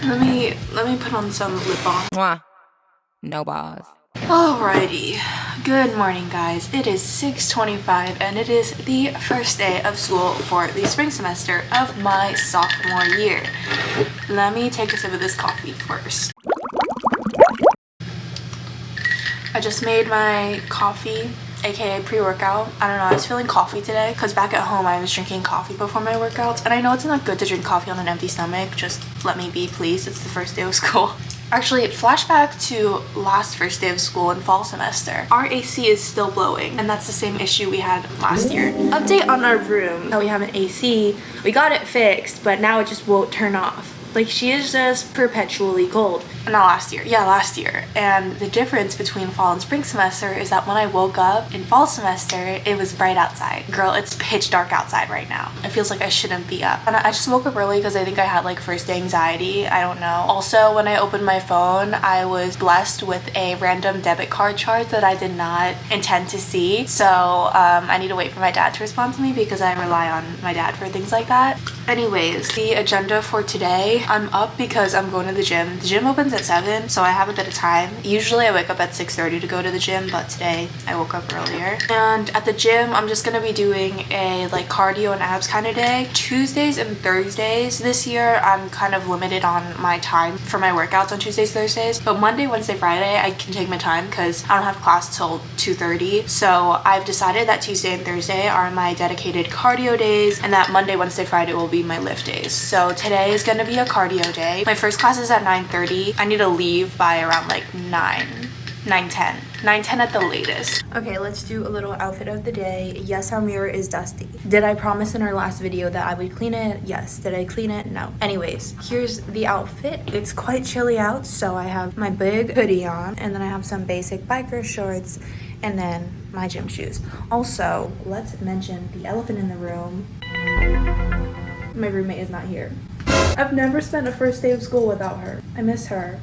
Let me put on some lip balm. Mwah. No balls. Alrighty. Good morning, guys. It is 6:25 and it is the first day of school for the spring semester of my sophomore year. Let me take a sip of this coffee first. I just made my coffee, aka pre-workout. I don't know, I was feeling coffee today because back at home I was drinking coffee before my workouts, and I know it's not good to drink coffee on an empty stomach. Just let me be, please. It's the first day of school. Actually, flashback to last first day of school in fall semester. Our AC is still blowing, and that's the same issue we had last year. Update on our room. Now we have an AC. We got it fixed, but now it just won't turn off. Like, she is just perpetually cold. Not last year. Yeah, last year. And the difference between fall and spring semester is that when I woke up in fall semester, it was bright outside. Girl, it's pitch dark outside right now. It feels like I shouldn't be up. And I just woke up early because I think I had like first day anxiety. I don't know. Also, when I opened my phone, I was blessed with a random debit card charge that I did not intend to see. So I need to wait for my dad to respond to me because I rely on my dad for things like that. Anyways, the agenda for today, I'm up because I'm going to the gym. The gym opens at 7, so I have a bit of time. Usually I wake up at 6:30 to go to the gym, but today I woke up earlier. And at the gym, I'm just gonna be doing a like cardio and abs kind of day. Tuesdays and Thursdays this year, I'm kind of limited on my time for my workouts on Tuesdays, Thursdays. But Monday, Wednesday, Friday, I can take my time because I don't have class till 2:30. So I've decided that Tuesday and Thursday are my dedicated cardio days, and that Monday, Wednesday, Friday will be my lift days. So today is gonna be a cardio day. My first class is at 9:30. I need to leave by around like 9:10 at the latest. Okay, let's do a little outfit of the day. Yes, our mirror is dusty. Did I promise in our last video that I would clean it? Yes. Did I clean it? No. Anyways, here's the outfit. It's quite chilly out, so I have my big hoodie on, and then I have some basic biker shorts, and then my gym shoes. Also, let's mention the elephant in the room. My roommate is not here. I've never spent a first day of school without her. I miss her.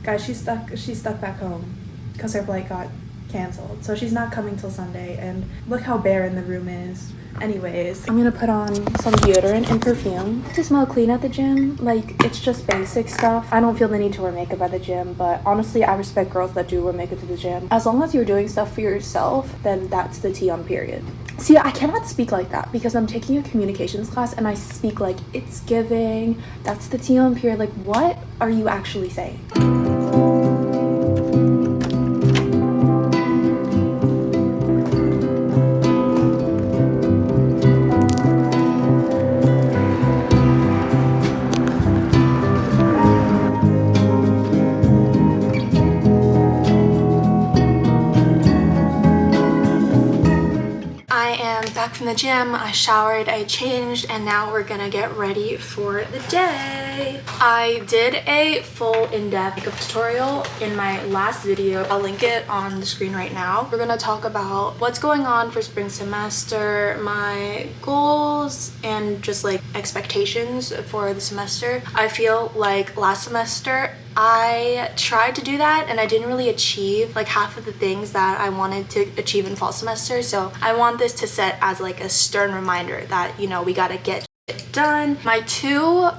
Guys, she's stuck back home because her flight got canceled. So she's not coming till Sunday, and look how barren the room is. Anyways, I'm gonna put on some deodorant and perfume to smell clean at the gym. Like, it's just basic stuff. I don't feel the need to wear makeup at the gym, but honestly, I respect girls that do wear makeup to the gym. As long as you're doing stuff for yourself, then that's the tea on period. See, I cannot speak like that because I'm taking a communications class and I speak like it's giving. That's the tea on period. Like, what are you actually saying? From the gym, I showered, I changed, and now we're gonna get ready for the day. I did a full in-depth makeup tutorial in my last video. I'll link it on the screen right now. We're gonna talk about what's going on for spring semester, my goals, and just like expectations for the semester. I feel like last semester I tried to do that and I didn't really achieve like half of the things that I wanted to achieve in fall semester. So I want this to set as like a stern reminder that, you know, we gotta get it done. My two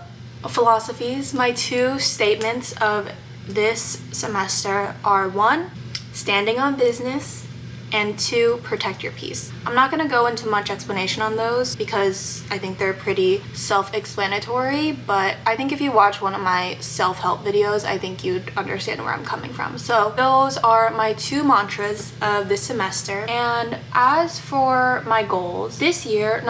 philosophies, my two statements of this semester are: 1, standing on business, and 2, protect your peace. I'm not gonna go into much explanation on those because I think they're pretty self-explanatory, but I think if you watch one of my self-help videos, I think you'd understand where I'm coming from. So those are my two mantras of this semester. And as for my goals, this year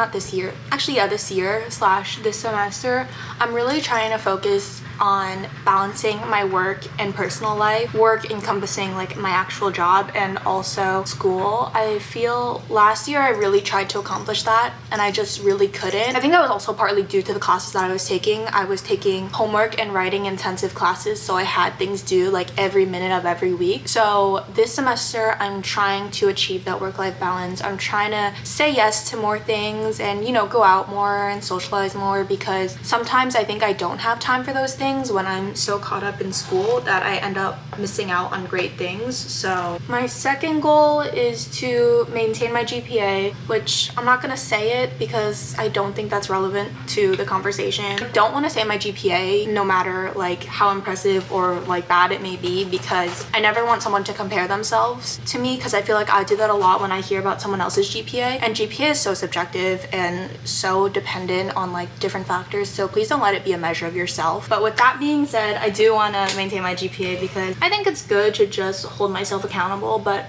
slash this semester, I'm really trying to focus on balancing my work and personal life. Work encompassing like my actual job and also school. I feel last year I really tried to accomplish that and I just really couldn't. I think that was also partly due to the classes that I was taking. I was taking homework and writing intensive classes, so I had things due like every minute of every week. So this semester I'm trying to achieve that work-life balance. I'm trying to say yes to more things and, you know, go out more and socialize more, because sometimes I think I don't have time for those things when I'm so caught up in school that I end up missing out on great things. So my second goal is to maintain my GPA, which I'm not gonna say it because I don't think that's relevant to the conversation. I don't want to say my GPA no matter like how impressive or like bad it may be, because I never want someone to compare themselves to me, because I feel like I do that a lot when I hear about someone else's GPA, and GPA is so subjective and so dependent on like different factors, so please don't let it be a measure of yourself. But with that being said, I do want to maintain my GPA because I think it's good to just hold myself accountable, but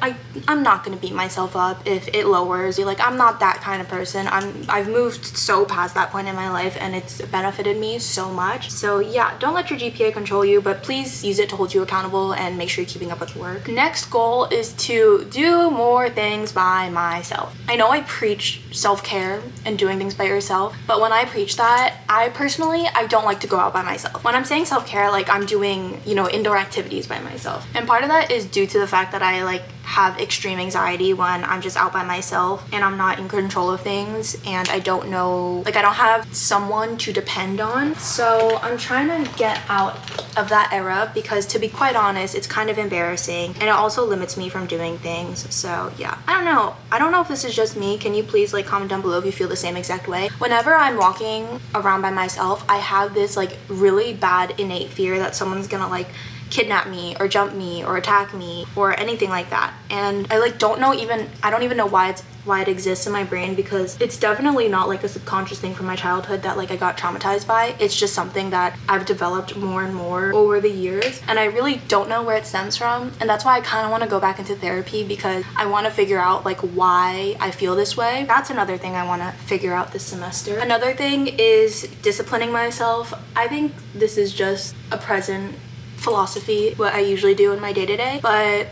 I'm not going to beat myself up if it lowers. Like, I'm not that kind of person. I've moved so past that point in my life, and it's benefited me so much. So yeah, don't let your GPA control you, but please use it to hold you accountable and make sure you're keeping up with work. Next goal is to do more things by myself. I know I preach self-care and doing things by yourself, but when I preach that, I don't like to go out by myself. When I'm saying self-care, like I'm doing, indoor activities by myself. And part of that is due to the fact that I like have extreme anxiety when I'm just out by myself and I'm not in control of things, and I don't know, like I don't have someone to depend on. So I'm trying to get out of that era, because to be quite honest, it's kind of embarrassing and it also limits me from doing things. So yeah, I don't know if this is just me. Can you please like comment down below if you feel the same exact way? Whenever I'm walking around by myself, I have this like really bad innate fear that someone's gonna like kidnap me or jump me or attack me or anything like that. And I like don't even know why it exists in my brain, because it's definitely not like a subconscious thing from my childhood that like I got traumatized by. It's just something that I've developed more and more over the years, and I really don't know where it stems from. And that's why I kind of want to go back into therapy, because I want to figure out like why I feel this way. That's another thing I want to figure out this semester. Another thing is disciplining myself. I think this is just a present philosophy, what I usually do in my day-to-day, but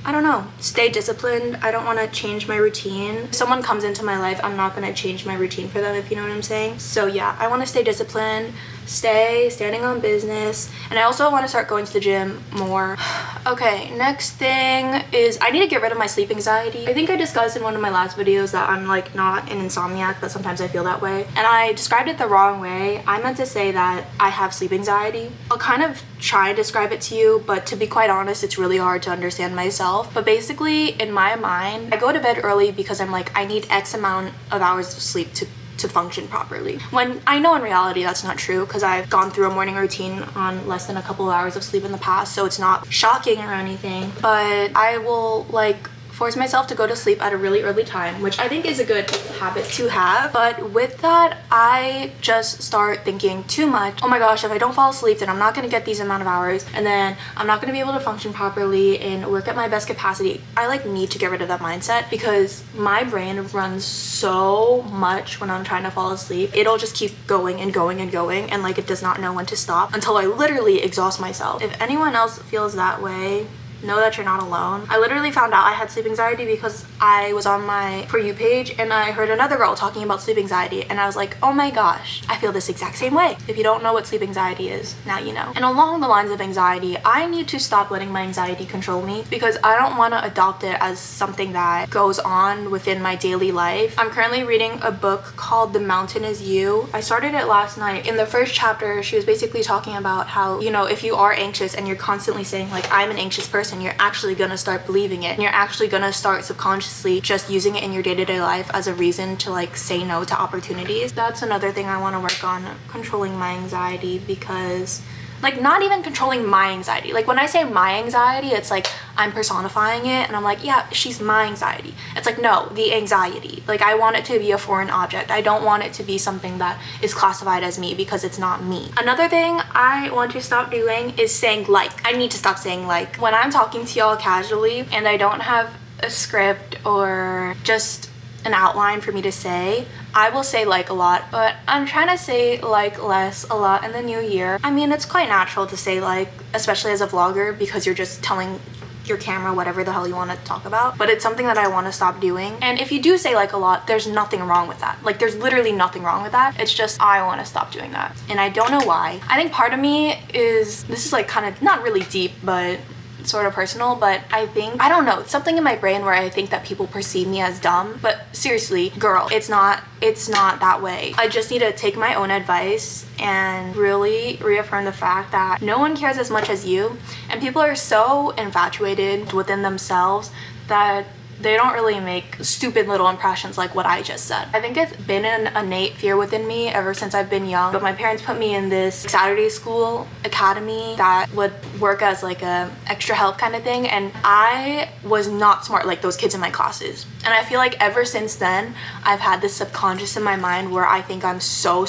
I don't know, stay disciplined. I don't want to change my routine. If someone comes into my life, I'm not going to change my routine for them, if you know what I'm saying. So yeah, I want to stay disciplined, standing on business, and I also want to start going to the gym more. Okay, next thing is I need to get rid of my sleep anxiety. I think I discussed in one of my last videos that I'm like not an insomniac, but sometimes I feel that way, and I described it the wrong way. I meant to say that I have sleep anxiety. I'll kind of try and describe it to you, but to be quite honest, it's really hard to understand myself. But basically, in my mind, I go to bed early because I'm like, I need X amount of hours of sleep to function properly. When I know in reality that's not true, because I've gone through a morning routine on less than a couple of hours of sleep in the past, so it's not shocking or anything. But I will like force myself to go to sleep at a really early time, which I think is a good habit to have. But with that, I just start thinking too much. Oh my gosh, if I don't fall asleep, then I'm not going to get these amount of hours, and then I'm not going to be able to function properly and work at my best capacity. I like need to get rid of that mindset, because my brain runs so much when I'm trying to fall asleep. It'll just keep going and going and going, and like it does not know when to stop until I literally exhaust myself. If anyone else feels that way, know that you're not alone. I literally found out I had sleep anxiety because I was on my For You page and I heard another girl talking about sleep anxiety, and I was like, oh my gosh, I feel this exact same way. If you don't know what sleep anxiety is, now you know. And along the lines of anxiety, I need to stop letting my anxiety control me, because I don't want to adopt it as something that goes on within my daily life. I'm currently reading a book called The Mountain Is You. I started it last night. In the first chapter, she was basically talking about how, if you are anxious and you're constantly saying like, I'm an anxious person, you're actually gonna start believing it, and you're actually gonna start subconsciously just using it in your day-to-day life as a reason to like say no to opportunities. That's another thing I want to work on, controlling my anxiety, because like not even controlling my anxiety. Like when I say my anxiety, it's like I'm personifying it and I'm like, yeah, she's my anxiety. It's like, no, the anxiety. Like I want it to be a foreign object. I don't want it to be something that is classified as me, because it's not me. Another thing I want to stop doing is saying like. I need to stop saying like. When I'm talking to y'all casually and I don't have a script or just an outline for me to say, I will say like a lot, but I'm trying to say like less a lot in the new year. I mean, it's quite natural to say like, especially as a vlogger, because you're just telling your camera whatever the hell you want to talk about, but it's something that I want to stop doing. And if you do say like a lot, there's nothing wrong with that. Like there's literally nothing wrong with that. It's just I want to stop doing that, and I don't know why. I think part of me is, this is like kind of not really deep but sort of personal, but I don't know, it's something in my brain where I think that people perceive me as dumb. But seriously, girl, it's not that way. I just need to take my own advice and really reaffirm the fact that no one cares as much as you, and people are so infatuated within themselves that they don't really make stupid little impressions like what I just said. I think it's been an innate fear within me ever since I've been young, but my parents put me in this Saturday school academy that would work as like a extra help kind of thing, and I was not smart like those kids in my classes. And I feel like ever since then, I've had this subconscious in my mind where I think I'm so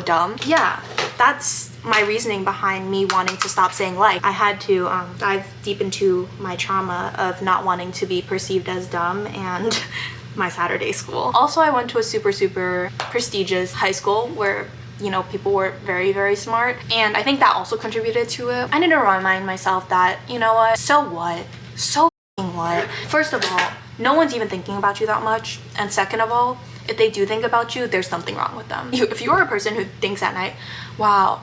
dumb. Yeah, that's my reasoning behind me wanting to stop saying like. I had to dive deep into my trauma of not wanting to be perceived as dumb and my Saturday school. Also, I went to a super prestigious high school where, you know, people were very smart, and I think that also contributed to it. I need to remind myself that, you know what, so what? So what? First of all, no one's even thinking about you that much, and second of all, if they do think about you, there's something wrong with them. If you're a person who thinks at night, wow,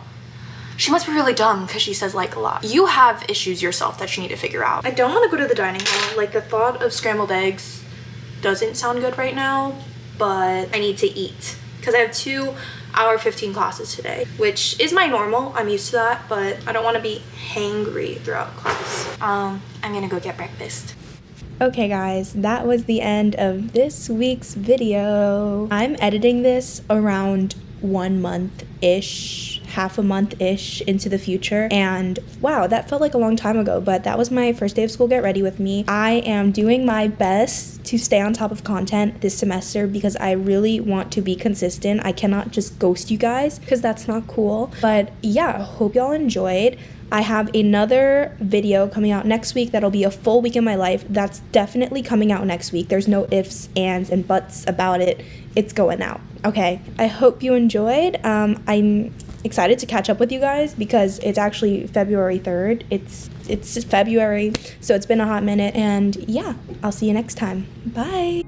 she must be really dumb because she says like a lot, you have issues yourself that you need to figure out. I don't want to go to the dining hall. Like, the thought of scrambled eggs doesn't sound good right now, but I need to eat because I have 2 hour 15 classes today, which is my normal. I'm used to that, but I don't want to be hangry throughout class. I'm gonna go get breakfast. Okay guys, that was the end of this week's video. I'm editing this around 1 month-ish, half a month-ish into the future, and wow, that felt like a long time ago, but that was my first day of school. Get ready with me. I am doing my best to stay on top of content this semester because I really want to be consistent. I cannot just ghost you guys because that's not cool. But yeah, hope y'all enjoyed. I have another video coming out next week that'll be a full week in my life. That's definitely coming out next week. There's no ifs, ands, and buts about it. It's going out, okay? I hope you enjoyed. I'm excited to catch up with you guys because it's actually February 3rd. It's February, so it's been a hot minute, and yeah, I'll see you next time. Bye.